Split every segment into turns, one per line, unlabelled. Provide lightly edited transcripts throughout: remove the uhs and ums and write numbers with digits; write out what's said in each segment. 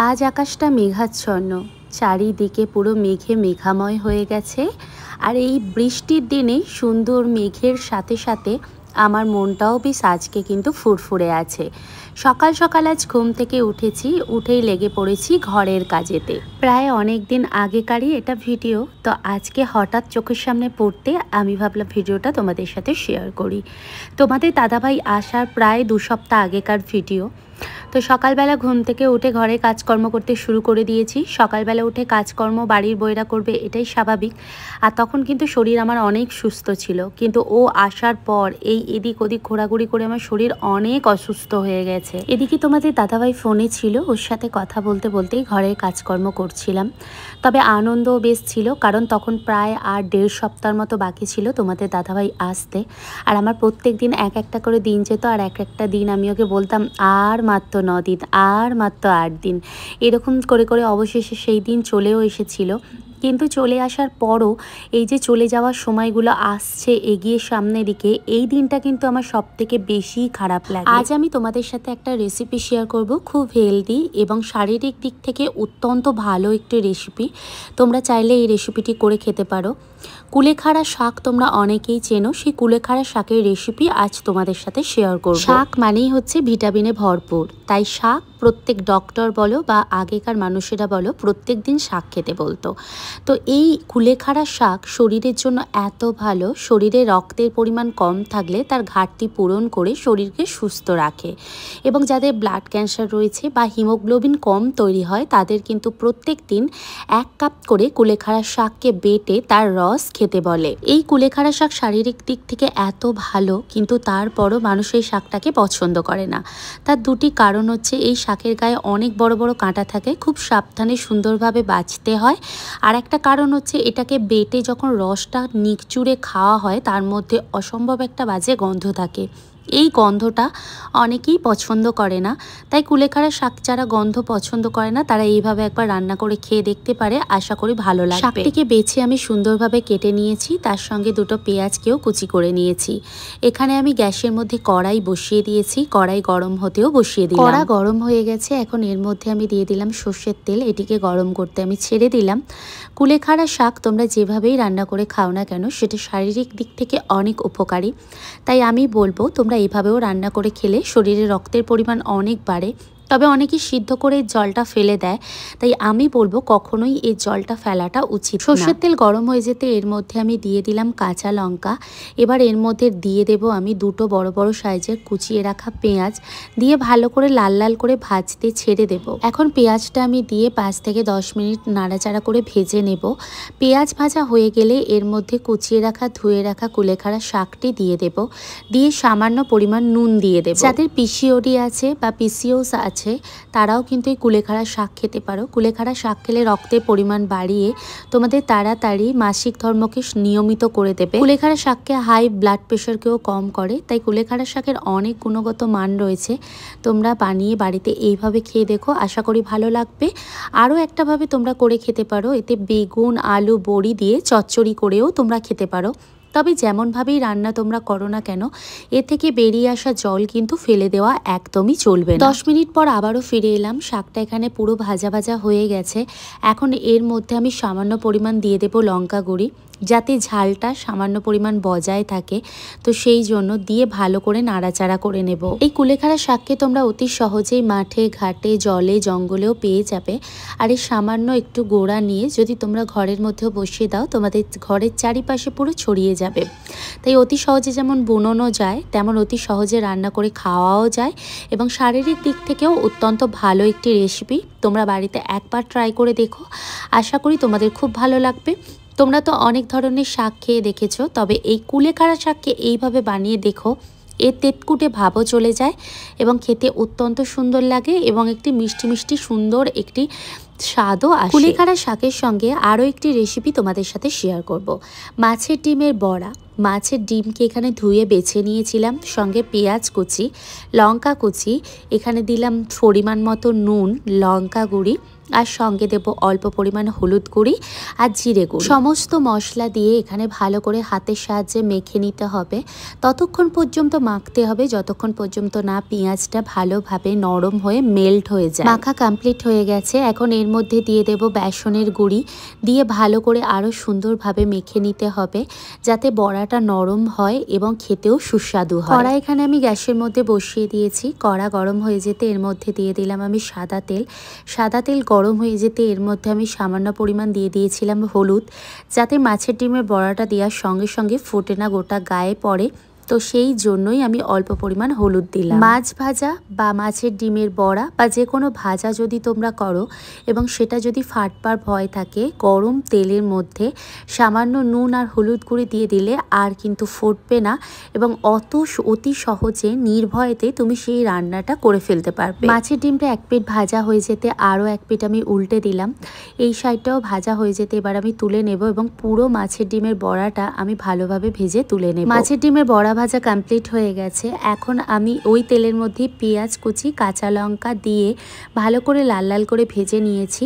আজ আকাশটা মেঘাচ্ছন্ন, চারিদিকে পুরো মেঘে মেঘাময় হয়ে গেছে। আর এই বৃষ্টির দিনে সুন্দর মেঘের সাথে সাথে আমার মনটাও বেশ আজকে কিন্তু ফুরফুরে আছে। সকাল সকাল আজ ঘুম থেকে উঠেছি, উঠেই লেগে পড়েছি ঘরের কাজেতে। প্রায় অনেক দিন আগেকারই এটা ভিডিও, তো আজকে হঠাৎ চোখের সামনে পড়তে আমি ভাবলাম ভিডিওটা তোমাদের সাথে শেয়ার করি। তোমাদের দাদাভাই আসার প্রায় 2 সপ্তাহ আগেকার ভিডিও। তো সকালবেলা ঘুম থেকে উঠে ঘরে কাজকর্ম করতে শুরু করে দিয়েছি। সকালবেলা উঠে কাজকর্ম বাড়ির বইরা করবে, এটাই স্বাভাবিক। আর তখন কিন্তু শরীর আমার অনেক সুস্থ ছিল, কিন্তু ও আসার পর এই এদিক ওদিক ঘোরাঘুরি করে আমার শরীর অনেক অসুস্থ হয়ে গেছে। এদিকে তোমাদের দাদাভাই ফোনে ছিল, ওর সাথে কথা বলতে বলতেই ঘরের কাজকর্ম করছিলাম। তবে আনন্দও বেশ ছিল, কারণ তখন প্রায় আর 1.5 সপ্তাহের মতো বাকি ছিল তোমাদের দাদাভাই আসতে। আর আমার প্রত্যেক দিন এক একটা করে দিন যেত, আর এক একটা দিন আমি ওকে বলতাম আর মাত্র 9 দিন, আর মাত্র 8 দিন, এরকম করে করে অবশেষে সেই দিন চলেও এসেছিল। কিন্তু চলে আসার পরও এই যে চলে যাওয়ার সময়গুলো আসছে এগিয়ে সামনের দিকে, এই দিনটা কিন্তু আমার সব থেকে বেশি খারাপ লাগে। আজ আমি তোমাদের সাথে একটা রেসিপি শেয়ার করব, খুব হেলদি এবং শারীরিক দিক থেকে অত্যন্ত ভালো একটি রেসিপি। তোমরা চাইলে এই রেসিপিটি করে খেতে পারো। কুলেখাড়া শাক তোমরা অনেকেই চেনো, সেই কুলেখাড়া শাকের রেসিপি আজ তোমাদের সাথে শেয়ার করব। শাক মানেই হচ্ছে ভিটামিনে ভরপুর, তাই শাক প্রত্যেক ডক্টর বলো বা আগেকার মানুষেরা বলো প্রত্যেক দিন শাক খেতে বলতো। তো এই কুলেখাড়া শাক শরীরের জন্য এত ভালো, শরীরে রক্তের পরিমাণ কম থাকলে তার ঘাটতি পূরণ করে শরীরকে সুস্থ রাখে। এবং যাদের ব্লাড ক্যান্সার রয়েছে বা হিমোগ্লোবিন কম তৈরি হয়, তাদের কিন্তু প্রত্যেক দিন 1 কাপ করে কুলেখাড়া শাককে বেটে তার রস খেতে বলে। এই কুলেখাড়া শাক শারীরিক দিক থেকে এত ভালো, কিন্তু তারপরও মানুষ এই শাকটাকে পছন্দ করে না। তার দুটি কারণ হচ্ছে, এই শাকের গায়ে অনেক বড় বড় কাঁটা থাকে, খুব সাবধানে সুন্দরভাবে বাছতে হয়। আর একটা কারণ হচ্ছে, এটাকে বেটে যখন রসটা নিকচুরে খাওয়া হয় তার মধ্যে অসম্ভব একটা বাজে গন্ধ থাকে। এই গন্ধটা অনেকেই পছন্দ করে না, তাই কুলেখাড়া শাক যারা গন্ধ পছন্দ করে না তারা এইভাবে একবার রান্না করে খেয়ে দেখতে পারে, আশা করি ভালো লাগবে। শাকটিকে বেছে আমি সুন্দরভাবে কেটে নিয়েছি, তার সঙ্গে 2টো পেঁয়াজকেও কুচি করে নিয়েছি। এখানে আমি গ্যাসের মধ্যে কড়াই বসিয়ে দিয়েছি, কড়াই গরম হতেও বসিয়ে দিলাম। কড়া গরম হয়ে গেছে, এখন এর মধ্যে আমি দিয়ে দিলাম সর্ষের তেল। এটিকে গরম করতে আমি ছেড়ে দিলাম। কুলেখাড়া শাক তোমরা যেভাবেই রান্না করে খাও না কেন, সেটা শারীরিক দিক থেকে অনেক উপকারী, তাই আমি বলবো তোমরা এইভাবেও রান্না করে খেলে শরীরে রক্তের পরিমাণ অনেক বাড়ে। তবে অনেকে সিদ্ধ করে জলটা ফেলে দেয়, তাই আমি বলবো কখনোই এই জলটা ফেলাটা উচিত না। সর্ষের তেল গরম হয়ে যেতে এর মধ্যে আমি দিয়ে দিলাম কাঁচা লঙ্কা। এবার এর মধ্যে দিয়ে দেব আমি 2টো বড় বড় সাইজের কুচিয়ে রাখা পেঁয়াজ, দিয়ে ভালো করে লাল লাল করে ভাজতে ছেড়ে দেব। এখন পেঁয়াজটা আমি দিয়ে 5 থেকে 10 মিনিট নাড়াচাড়া করে ভেজে নেব। পেঁয়াজ ভাজা হয়ে গেলে এর মধ্যে কুচিয়ে রাখা ধুয়ে রাখা কুলেখাড়া শাকটি দিয়ে দেব, দিয়ে সামান্য পরিমাণ নুন দিয়ে দেব। যাদের পিসিওডি আছে বা পিসিওস আছে তারাও কিন্তু এই কুলেখাড়া শাক খেতে পারো। কুলেখাড়া শাক খেলে রক্তের পরিমাণ বাড়িয়ে তোমাদের তাড়াতাড়ি মাসিক ধর্মকে নিয়মিত করে দেবে। কুলেখাড়া শাককে হাই ব্লাড প্রেশারকেও কম করে, তাই কুলেখাড়া শাকের অনেক গুণগত মান রয়েছে। তোমরা বানিয়ে বাড়িতে এইভাবে খেয়ে দেখো, আশা করি ভালো লাগবে। আরও একটাভাবে তোমরা করে খেতে পারো, এতে বেগুন আলু বড়ি দিয়ে চচ্চড়ি করেও তোমরা খেতে পারো। তবে যেমনভাবেই রান্না তোমরা করো না কেন, এ থেকে বেরিয়ে আসা জল কিন্তু ফেলে দেওয়া একদমই চলবে না। 10 মিনিট পর আবারও ফিরে এলাম। শাকটা এখানে পুরো ভাজা ভাজা হয়ে গেছে। এখন এর মধ্যে আমি সামান্য পরিমাণ দিয়ে দেবো লঙ্কা গুঁড়ি, যাতে ঝালটা সামান্য পরিমাণ বজায় থাকে। তো সেই জন্য দিয়ে ভালো করে নাড়াচাড়া করে নেব। এই কুলেখাড়া শাককে তোমরা অতি সহজেই মাঠে ঘাটে জলে জঙ্গলেও পেয়ে যাবে। আর এই সামান্য একটু গোড়া নিয়ে যদি তোমরা ঘরের মধ্যেও বসিয়ে দাও, তোমাদের ঘরের চারিপাশে পুরো ছড়িয়ে যাবে। তাই অতি সহজে যেমন বুননো যায়, তেমন অতি সহজে রান্না করে খাওয়াও যায় এবং শারীরিক দিক থেকেও অত্যন্ত ভালো একটি রেসিপি। তোমরা বাড়িতে একবার ট্রাই করে দেখো, আশা করি তোমাদের খুব ভালো লাগবে। তোমরা তো অনেক ধরনের শাক খেয়ে দেখেছো, তবে এই কুলেখাড়া শাককে এইভাবে বানিয়ে দেখো, এর তেতকুটে ভাবও চলে যায় এবং খেতে অত্যন্ত সুন্দর লাগে এবং একটি মিষ্টি মিষ্টি সুন্দর একটি স্বাদও আসে। কুলেখাড়া শাকের সঙ্গে আরও একটি রেসিপি তোমাদের সাথে শেয়ার করব। মাছের ডিমের বড়া। মাছের ডিমকে এখানে ধুয়ে বেছে নিয়েছিলাম, সঙ্গে পেঁয়াজ কুচি, লঙ্কা কুচি, এখানে দিলাম পরিমাণ মতো নুন, লঙ্কা গুঁড়ি, আর সঙ্গে দেব অল্প পরিমাণ হলুদ গুঁড়ি আর জিরে গুঁড়ি। সমস্ত মশলা দিয়ে এখানে ভালো করে হাতের সাহায্যে মেখে নিতে হবে। ততক্ষণ পর্যন্ত মাখতে হবে যতক্ষণ পর্যন্ত না পেঁয়াজটা ভালোভাবে নরম হয়ে মেল্ট হয়ে যায়। মাখা কমপ্লিট হয়ে গেছে। এখন এর মধ্যে দিয়ে দেব বেসনের গুঁড়ি, দিয়ে ভালো করে আরও সুন্দরভাবে মেখে নিতে হবে যাতে বড়াটা নরম হয় এবং খেতেও সুস্বাদু হয়। কড়া এখানে আমি গ্যাসের মধ্যে বসিয়ে দিয়েছি। কড়া গরম হয়ে যেতে এর মধ্যে দিয়ে দিলাম আমি সাদা তেল। সাদা তেল গরম হয়ে যেতে এর মধ্যে আমি সামান্য পরিমাণ দিয়ে দিয়েছিলাম হলুদ, যাতে মাছের ডিমের বড়াটা দেওয়ার সঙ্গে সঙ্গে ফোটে না, গোটা গায়ে পড়ে, তো সেই জন্যই আমি অল্প পরিমাণ হলুদ দিলাম। মাছ ভাজা বা মাছের ডিমের বড়া বা যে কোনো ভাজা যদি তোমরা করো এবং সেটা যদি ফাটবার ভয় থাকে, গরম তেলের মধ্যে সামান্য নুন আর হলুদ গুঁড়ি দিয়ে দিলে আর কিন্তু ফুটবে না এবং অতি সহজে নির্ভয়েতে তুমি সেই রান্নাটা করে ফেলতে পারবে। মাছের ডিমটা এক পিঠ ভাজা হয়ে যেতে আরও এক পিঠ আমি উল্টে দিলাম। এই সাইডটাও ভাজা হয়ে যেতে এবার আমি তুলে নেব এবং পুরো মাছের ডিমের বড়াটা আমি ভালোভাবে ভেজে তুলে নেব। মাছের ডিমের বড়া ভাজা কমপ্লিট হয়ে গেছে। এখন আমি ওই তেলের মধ্যে পেঁয়াজ কুচি, কাঁচা লঙ্কা দিয়ে ভালো করে লাল লাল করে ভেজে নিয়েছি।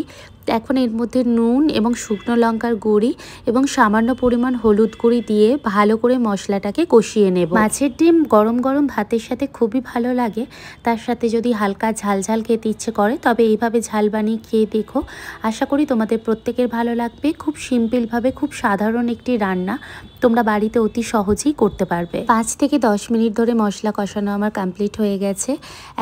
এখন এর মধ্যে নুন এবং শুকনো লঙ্কার গুঁড়ি এবং সামান্য পরিমাণ হলুদ গুঁড়ি দিয়ে ভালো করে মশলাটাকে কষিয়ে নেব। মাছের ডিম গরম গরম ভাতের সাথে খুবই ভালো লাগে। তার সাথে যদি হালকা ঝাল ঝাল খেতে ইচ্ছে করে তবে এইভাবে ঝাল বানিয়ে খেয়ে দেখো। আশা করি তোমাদের প্রত্যেকের ভালো লাগবে। খুব সিম্পলভাবে, খুব সাধারণ একটি রান্না, তোমরা বাড়িতে অতি সহজেই করতে পারবে। 5 থেকে 10 মিনিট ধরে মশলা কষানো আমার কমপ্লিট হয়ে গেছে।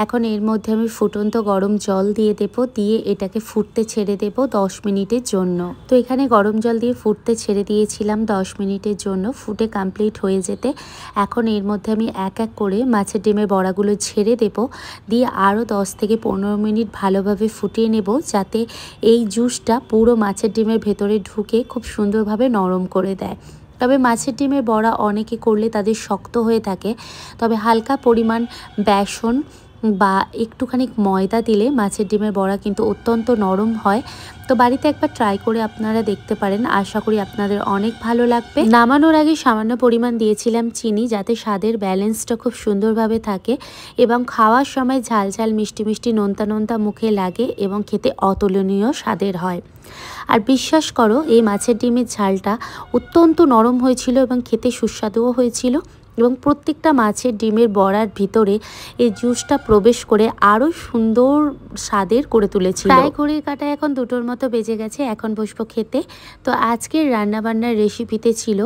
এখন এর মধ্যে আমি ফুটন্ত গরম জল দিয়ে দেবো, দিয়ে এটাকে ফুটতে ছেড়ে দেব 10 মিনিটের জন্য। তো এখানে গরম জল দিয়ে ফুটতে ছেড়ে দিয়েছিলাম 10 মিনিটের জন্য। ফুটে কমপ্লিট হয়ে যেতে এখন এর মধ্যে আমি এক এক করে মাছের ডিমের বড়াগুলো ছেড়ে দেব, দিয়ে আরও 10 থেকে 15 মিনিট ভালোভাবে ফুটিয়ে নেব যাতে এই জুসটা পুরো মাছের ডিমের ভেতরে ঢুকে খুব সুন্দরভাবে নরম করে দেয়। তবে মাছের ডিমের বড়া অনেকে করলে তাদের শক্ত হয়ে থাকে, তবে হালকা পরিমাণ বেসন বা একটুখানি ময়দা দিলে মাছের ডিমের বড়া কিন্তু অত্যন্ত নরম হয়। তো বাড়িতে একবার ট্রাই করে আপনারা দেখতে পারেন। আশা করি আপনাদের অনেক ভালো লাগবে। নামানোর আগে সামান্য পরিমাণ দিয়েছিলাম চিনি, যাতে স্বাদের ব্যালেন্সটা খুব সুন্দরভাবে থাকে এবং খাওয়ার সময় ঝাল ঝাল মিষ্টি মিষ্টি নোনতা নোনতা মুখে লাগে এবং খেতে অতুলনীয় স্বাদের হয়। আর বিশ্বাস করো, এই মাছের ডিমের ঝালটা অত্যন্ত নরম হয়েছিল এবং খেতে সুস্বাদুও হয়েছিল এবং প্রত্যেকটা মাছের ডিমের বড়ার ভিতরে এই জুসটা প্রবেশ করে আরও সুন্দর স্বাদের করে তুলেছিল। প্রায় ঘড়ির কাঁটায় এখন 2টোর মতো বেজে গেছে। এখন বসবো খেতে। তো আজকের রান্নাবান্নার রেসিপিতে ছিল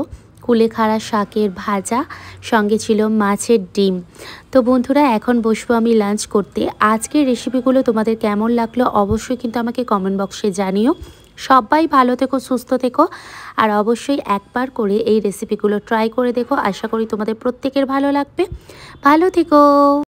কুলেখাড়া শাকের ভাজা, সঙ্গে ছিল মাছের ডিম। তো বন্ধুরা, এখন বসবো আমি লাঞ্চ করতে। আজকের রেসিপিগুলো তোমাদের কেমন লাগলো অবশ্যই কিন্তু আমাকে কমেন্ট বক্সে জানিও। সবাই ভালো থেকো, সুস্থ থেকো, আর অবশ্যই একবার করে এই রেসিপিগুলো ট্রাই করে দেখো। আশা করি তোমাদের প্রত্যেকের ভালো লাগবে। ভালো থেকো।